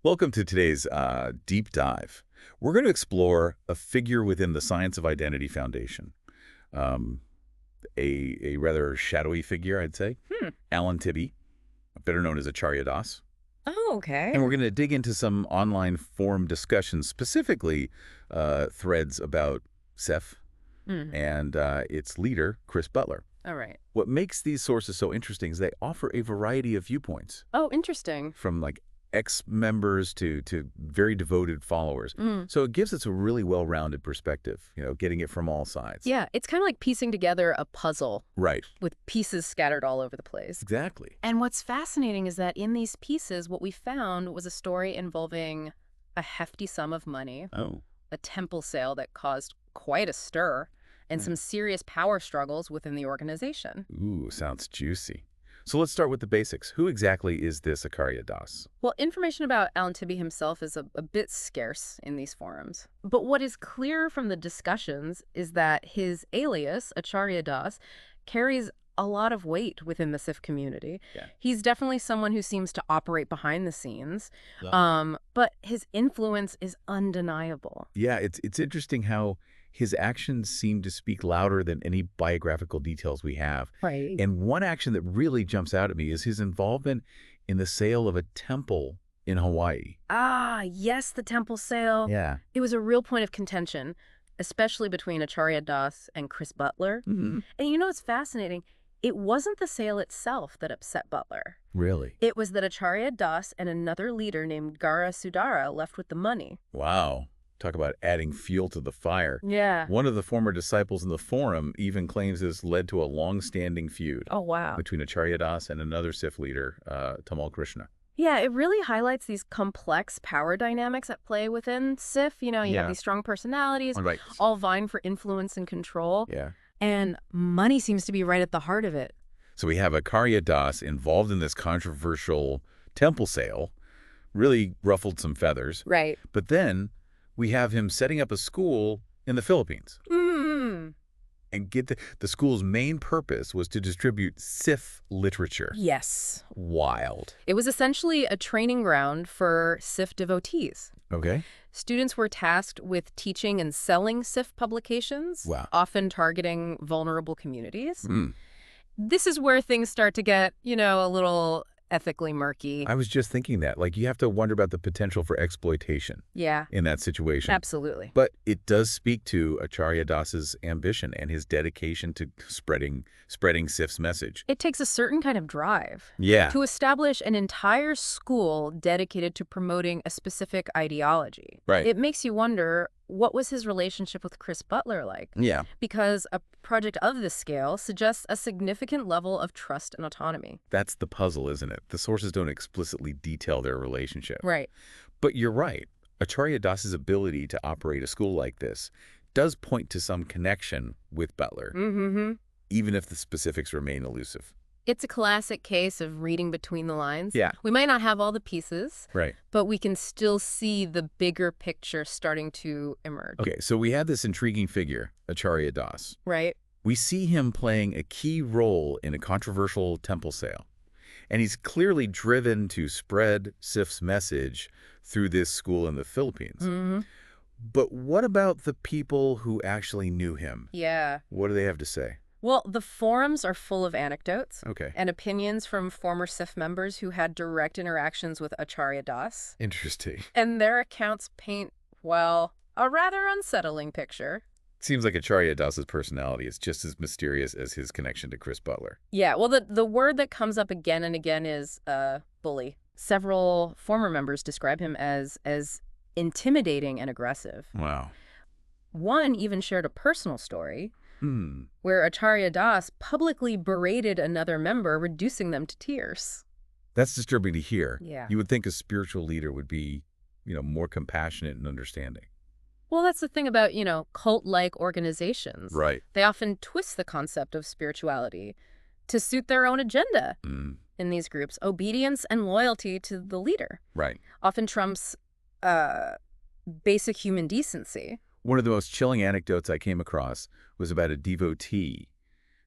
Welcome to today's deep dive. We're going to explore a figure within the Science of Identity Foundation, um, a rather shadowy figure, I'd say, Alan Tibby, better known as Acharya Das. Oh, okay. And we're going to dig into some online forum discussions, specifically threads about SIF and its leader, Chris Butler. All right. What makes these sources so interesting is they offer a variety of viewpoints, Oh, interesting. from like ex-members to very devoted followers. So it gives us a really well-rounded perspective, getting it from all sides. Yeah, it's kind of like piecing together a puzzle Right. with pieces scattered all over the place. Exactly. And what's fascinating is that in these pieces, what we found was a story involving a hefty sum of money, Oh. a temple sale that caused quite a stir, and some serious power struggles within the organization. Ooh, sounds juicy. So let's start with the basics. Who exactly is this Acharya Das? Well, information about Alan Tibby himself is a bit scarce in these forums. But what is clear from the discussions is that his alias, Acharya Das, carries a lot of weight within the SIF community. Yeah. He's definitely someone who seems to operate behind the scenes, Yeah. but his influence is undeniable. Yeah, it's interesting how his actions seem to speak louder than any biographical details we have. Right. And one action that really jumps out at me is his involvement in the sale of a temple in Hawaii. Ah, yes, the temple sale. Yeah. It was a real point of contention, especially between Acharya Das and Chris Butler. And you know what's fascinating? It wasn't the sale itself that upset Butler. Really? It was that Acharya Das and another leader named Gaur Sudara left with the money. Wow. Talk about adding fuel to the fire. Yeah. One of the former disciples in the forum even claims this led to a long-standing feud Oh, wow. between Acharya Das and another SIF leader, Tamal Krishna. Yeah, it really highlights these complex power dynamics at play within SIF. You Yeah. have these strong personalities, Right. all vying for influence and control. Yeah. And money seems to be right at the heart of it. So we have Acharya Das involved in this controversial temple sale, really ruffled some feathers. Right. But then we have him setting up a school in the Philippines. And get the school's main purpose was to distribute SIF literature. Yes. Wild. It was essentially a training ground for SIF devotees. Okay. Students were tasked with teaching and selling SIF publications, Wow. often targeting vulnerable communities. This is where things start to get, a little ethically murky. I was just thinking that. Like, you have to wonder about the potential for exploitation Yeah, in that situation. absolutely. But it does speak to Acharya Das's ambition and his dedication to spreading SIF's message. It takes a certain kind of drive Yeah. to establish an entire school dedicated to promoting a specific ideology. Right. It makes you wonder, what was his relationship with Chris Butler like? Yeah. Because a project of this scale suggests a significant level of trust and autonomy. That's the puzzle, isn't it? The sources don't explicitly detail their relationship. Right. But you're right. Acharya Das's ability to operate a school like this does point to some connection with Butler, even if the specifics remain elusive. It's a classic case of reading between the lines. Yeah. We might not have all the pieces, Right. but we can still see the bigger picture starting to emerge. Okay, so we have this intriguing figure, Acharya Das. Right? We see him playing a key role in a controversial temple sale. And he's clearly driven to spread SIF's message through this school in the Philippines. But what about the people who actually knew him? Yeah. What do they have to say? Well, the forums are full of anecdotes Okay. and opinions from former SIF members who had direct interactions with Acharya Das. Interesting. And their accounts paint, well, a rather unsettling picture. Seems like Acharya Das's personality is just as mysterious as his connection to Chris Butler. Yeah, well, the word that comes up again and again is bully. Several former members describe him as intimidating and aggressive. Wow. One even shared a personal story where Acharya Das publicly berated another member, reducing them to tears. That's disturbing to hear. Yeah. You would think a spiritual leader would be, more compassionate and understanding. Well, that's the thing about, cult-like organizations. Right. They often twist the concept of spirituality to suit their own agenda. In these groups, obedience and loyalty to the leader Right. often trumps basic human decency. One of the most chilling anecdotes I came across was about a devotee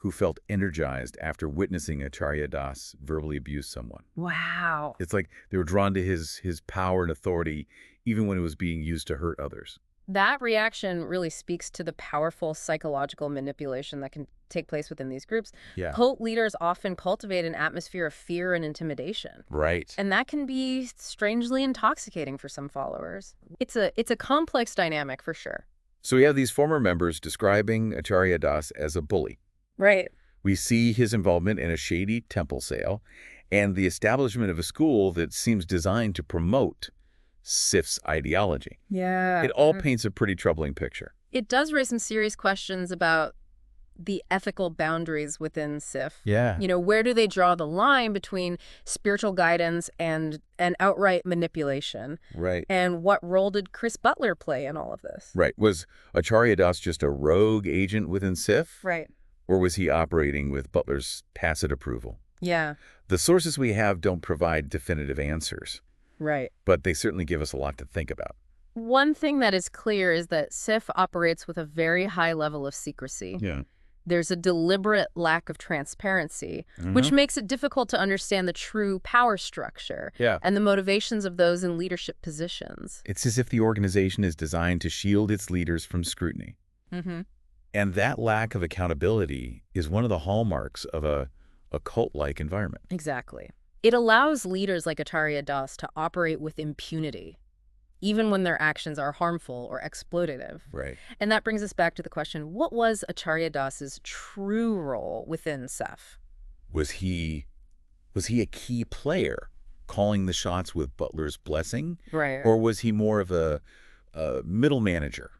who felt energized after witnessing Acharya Das verbally abuse someone. Wow. It's like they were drawn to his power and authority even when it was being used to hurt others. That reaction really speaks to the powerful psychological manipulation that can take place within these groups. Yeah. Cult leaders often cultivate an atmosphere of fear and intimidation. Right. And that can be strangely intoxicating for some followers. It's a complex dynamic for sure. So we have these former members describing Acharya Das as a bully. Right. We see his involvement in a shady temple sale and the establishment of a school that seems designed to promote SIF's ideology. Yeah. It all paints a pretty troubling picture. It does raise some serious questions about the ethical boundaries within SIF. Yeah. You know, where do they draw the line between spiritual guidance and outright manipulation? Right. And what role did Chris Butler play in all of this? Right. Was Acharya Das just a rogue agent within SIF? Right. Or was he operating with Butler's tacit approval? Yeah. The sources we have don't provide definitive answers, Right. but they certainly give us a lot to think about. One thing that is clear is that SIF operates with a very high level of secrecy. Yeah. There's a deliberate lack of transparency, which makes it difficult to understand the true power structure and the motivations of those in leadership positions. It's as if the organization is designed to shield its leaders from scrutiny. And that lack of accountability is one of the hallmarks of a cult-like environment. Exactly. It allows leaders like Acharya Das to operate with impunity, even when their actions are harmful or exploitative. Right. And that brings us back to the question, what was Acharya Das's true role within SIF? Was he a key player, calling the shots with Butler's blessing? Right. Or was he more of a middle manager,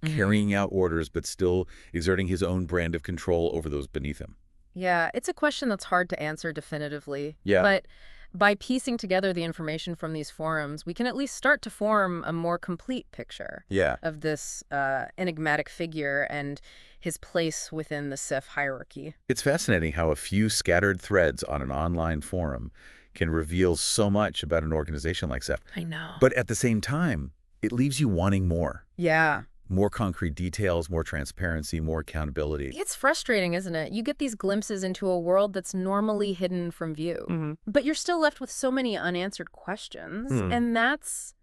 carrying out orders but still exerting his own brand of control over those beneath him? Yeah, it's a question that's hard to answer definitively. Yeah. But by piecing together the information from these forums, we can at least start to form a more complete picture of this enigmatic figure and his place within the SIF hierarchy. It's fascinating how a few scattered threads on an online forum can reveal so much about an organization like SIF. I know. But at the same time, it leaves you wanting more. Yeah. More concrete details, more transparency, more accountability. It's frustrating, isn't it? You get these glimpses into a world that's normally hidden from view, but you're still left with so many unanswered questions, and that's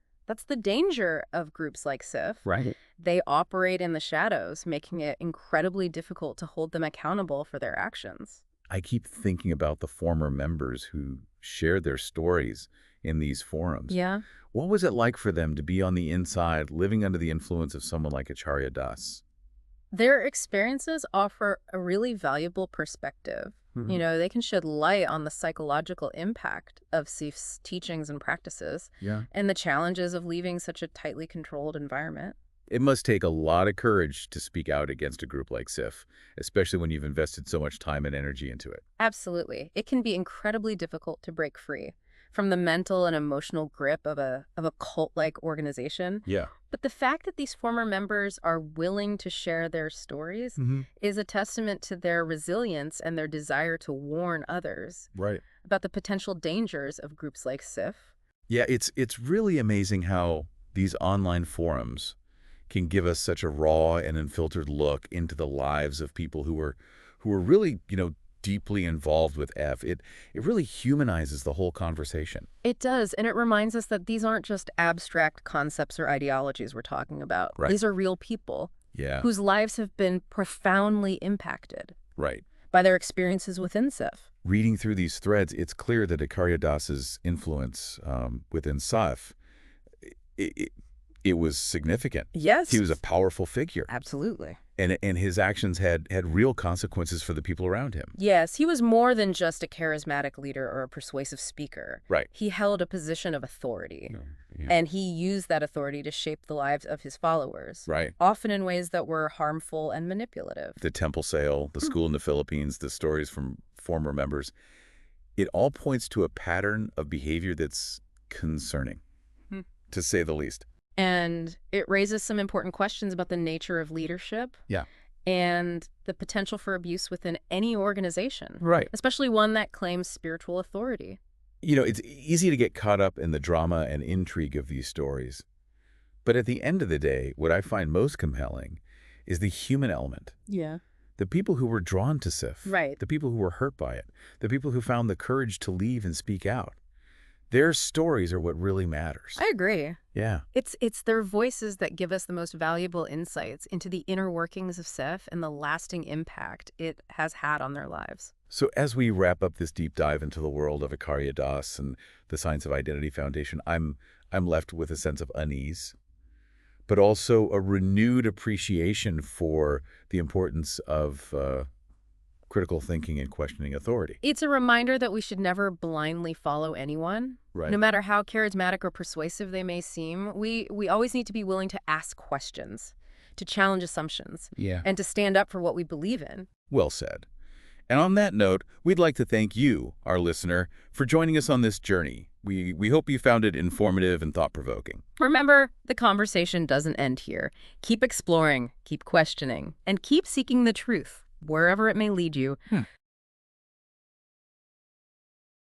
the danger of groups like SIF. Right. They operate in the shadows, making it incredibly difficult to hold them accountable for their actions. I keep thinking about the former members who shared their stories in these forums. Yeah. What was it like for them to be on the inside, living under the influence of someone like Acharya Das? Their experiences offer a really valuable perspective. You know, they can shed light on the psychological impact of SIF's teachings and practices and the challenges of leaving such a tightly controlled environment. It must take a lot of courage to speak out against a group like SIF, especially when you've invested so much time and energy into it. Absolutely. It can be incredibly difficult to break free from the mental and emotional grip of a cult-like organization. Yeah. But the fact that these former members are willing to share their stories is a testament to their resilience and their desire to warn others about the potential dangers of groups like SIF. Yeah, it's really amazing how these online forums can give us such a raw and unfiltered look into the lives of people who are really, deeply involved with F. It really humanizes the whole conversation. It does, and it reminds us that these aren't just abstract concepts or ideologies we're talking about. Right. These are real people whose lives have been profoundly impacted by their experiences within SIF. Reading through these threads, it's clear that Acharya Das's influence within SIF, it was significant. Yes. He was a powerful figure. Absolutely. And his actions had real consequences for the people around him. Yes, he was more than just a charismatic leader or a persuasive speaker. Right. He held a position of authority, and he used that authority to shape the lives of his followers, often in ways that were harmful and manipulative. The temple sale, the school in the Philippines, the stories from former members, it all points to a pattern of behavior that's concerning, to say the least. And it raises some important questions about the nature of leadership and the potential for abuse within any organization, especially one that claims spiritual authority. It's easy to get caught up in the drama and intrigue of these stories. But at the end of the day, what I find most compelling is the human element. the people who were drawn to SIF, Right. the people who were hurt by it, the people who found the courage to leave and speak out. Their stories are what really matters. I agree. Yeah. It's their voices that give us the most valuable insights into the inner workings of SIF and the lasting impact it has had on their lives. So as we wrap up this deep dive into the world of Acharya Das and the Science of Identity Foundation, I'm left with a sense of unease, but also a renewed appreciation for the importance of critical thinking and questioning authority. It's a reminder that we should never blindly follow anyone. Right. No matter how charismatic or persuasive they may seem, we always need to be willing to ask questions, to challenge assumptions, Yeah. and to stand up for what we believe in. Well said. And on that note, we'd like to thank you, our listener, for joining us on this journey. We hope you found it informative and thought-provoking. Remember, the conversation doesn't end here. Keep exploring, keep questioning, and keep seeking the truth, wherever it may lead you.